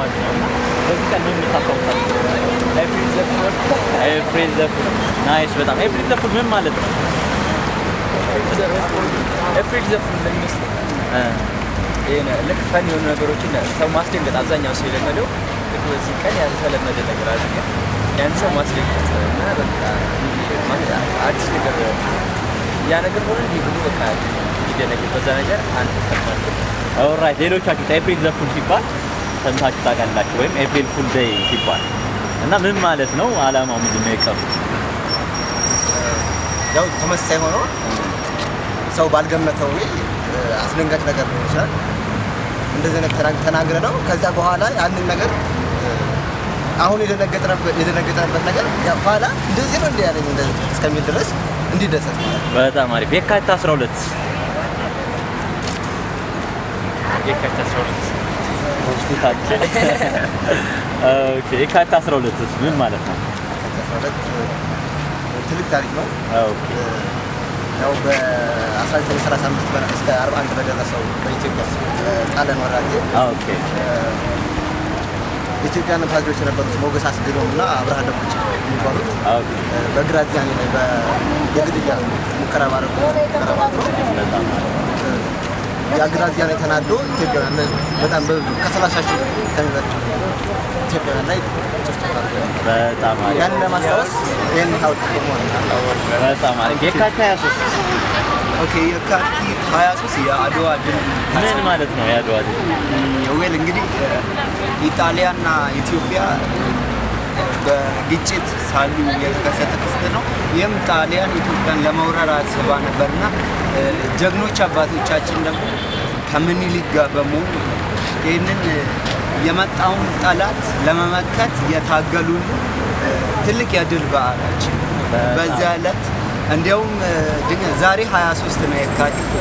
1 ነው እና በዚህ ቀን ምን የምታስታውሳለህ? ኤፕሪል ዘ ፉል ናይስ በጣም ኤፕሪል ዘ ፉል ምን ማለት ነው? ኤፕሪል ዘ ፉል እንደሚመስለው ልክ ፈን የሆኑ ነገሮችን ሰው ማስደንገጥ አብዛኛው ሰው የለመደው ልክ በዚህ ቀን ያልተለመደ ነገር አድርገ ያን ሰው ማስደንገጥ እና በቃ አዲስ ነገር ያ ነገር ሆነ እንዲህ ብሎ በቃ ይደነግጥ በዛ ነገር አንተ ፈርታለህ። ኦልራይት ሌሎቻችሁ ኤፕሪል ዘ ፉል ሲባል ሰምታችሁ ታውቃላችሁ ወይም ኤፕሪል ፉል ዴይ ሲባል እና ምን ማለት ነው? ዓላማው ምንድን ነው? የቀኑ ያው ተመሳሳይ ሆኖ ሰው ባልገመተው አስደንጋጭ ነገር ሊሆን ይችላል። እንደዚህ አይነት ተናግረ ነው ከዛ በኋላ ያንን ነገር አሁን የደነገጠንበት ነገር ያ በኋላ እንደዚህ ነው እንደ ያለኝ እንደዚህ እስከሚል ድረስ እንዲደሰት ማለት ነው። በጣም አሪፍ። የካቲት 12 ሆስፒታል ኦኬ። የካቲት 12 ምን ማለት ነው? 12 ትልቅ ታሪክ ነው። ኦኬ ያው በ1935 እስከ 41 በደረሰው በኢትዮጵያ ጣሊያን ወረራ ጊዜ ኦኬ ኢትዮጵያን ፓዝሮች የነበሩት ሞገስ አስገዶም እና አብርሃ ደቦጭ የሚባሉት በግራዚያኒ ላይ የግድያ ሙከራ ባደረጉ ያ ግራዚያኒ ተናዶ ኢትዮጵያውያን ላይ በጣም ከ30 ሺህ ከሚበልጡ ኢትዮጵያውያን ላይ ጭፍጨፋ አድርገዋል። በጣም አሪፍ። ያንን ለማስታወስ ይህን ሐውልት ቆሟል። በጣም አሪፍ። የካቲት 23 ኦኬ የካቲት 23 የአድዋ ድል ምን ማለት ነው? የአድዋ ድል ዌል እንግዲህ ኢጣሊያና ኢትዮጵያ በግጭት ሳሉ የተከሰተ ክስተት ነው። ይህም ጣሊያን ኢትዮጵያን ለመውረር አስባ ነበርና ጀግኖች አባቶቻችን ደግሞ ከምኒልክ ጋር በመሆን ይህንን የመጣውን ጠላት ለመመከት የታገሉን ትልቅ የድል በዓላችን በዚያ ዕለት እንዲያውም ዛሬ 23 ነው የካቲት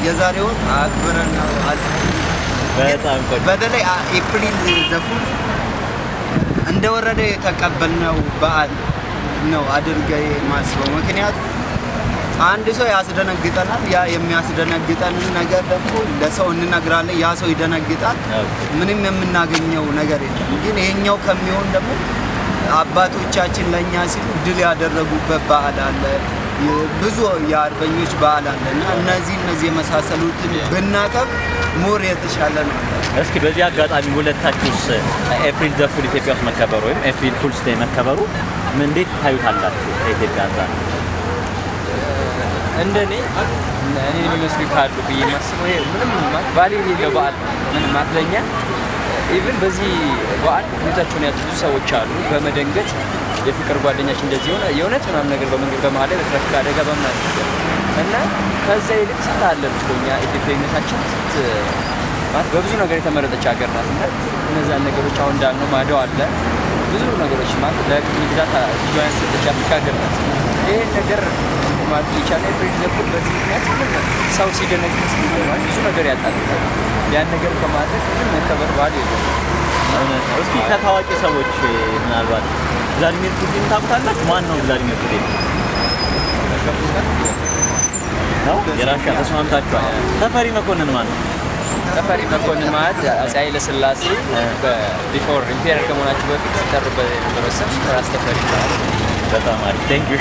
የዛሬውን አክብረን ነው በተለይ ኤፕሪል ዘ ፉል እንደወረደ የተቀበልነው በዓል ነው አድርጌ ማስበው። ምክንያቱም አንድ ሰው ያስደነግጠናል። ያ የሚያስደነግጠንን ነገር ደግሞ ለሰው እንነግራለን። ያ ሰው ይደነግጣል። ምንም የምናገኘው ነገር የለም። ግን ይሄኛው ከሚሆን ደግሞ አባቶቻችን ለኛ ሲሉ ድል ያደረጉበት በዓል አለ። ብዙ የአርበኞች በዓል አለ እና እነዚህ የመሳሰሉትን ብናከብር ሞር የተሻለ ነው። እስኪ በዚህ አጋጣሚ ሁለታችሁስ ኤፕሪል ዘ ፉል ኢትዮጵያ ውስጥ መከበሩ ወይም ኤፕሪል ፉልስ ዴይ መከበሩ እንዴት ታዩታላችሁ? ከኢትዮጵያ አንፃር እንደኔ የሚመስሉ ካሉ ብዬ ማስበው ምንም ባሌ የሌለው በዓል ምንም አትለኛ ኢቭን በዚህ በዓል ሁኔታቸውን ያጡ ሰዎች አሉ። በመደንገጥ የፍቅር ጓደኛች እንደዚህ ሆነ የእውነት ምናምን ነገር በመንገድ በመሀል ላይ በትራፊክ አደጋ በምናምን እና ከዛ ይልቅ ስታለን እኛ ኢትዮጵያዊነታችን ማለት በብዙ ነገር የተመረጠች ሀገር ናት እና እነዛን ነገሮች አሁን እንዳልነው ማደው አለ ብዙ ነገሮች ማለት ለቅኝ ግዛት ጆይን ሰጥቻ አፍሪካ ሀገር ናት። ይሄን ነገር ማለት ይቻላል። ኤፕሪል ዘ ፉል በዚህ ምክንያት ሰው ሲደነግጥ ብዙ ነገር ያጣል። ያን ነገር ከማድረግ መከበር በዓል የለም። እስኪ ከታዋቂ ሰዎች ምናልባት ቭላዲሚር ፑቲን ታውቃላችሁ? ማን ነው ቭላዲሚር ፑቲን? ነው የራሻ ተስማምታችኋል። ተፈሪ መኮንን ማን ነው? ተፈሪ መኮንን ማለት አፄ ኃይለ ሥላሴ በቢፎር ኢምፔሪያል ከመሆናቸው በፊት ተጠሩበት የነበረው ስም ራስ ተፈሪ ይባላል። በጣም አሪፍ ቴንክ ዩ።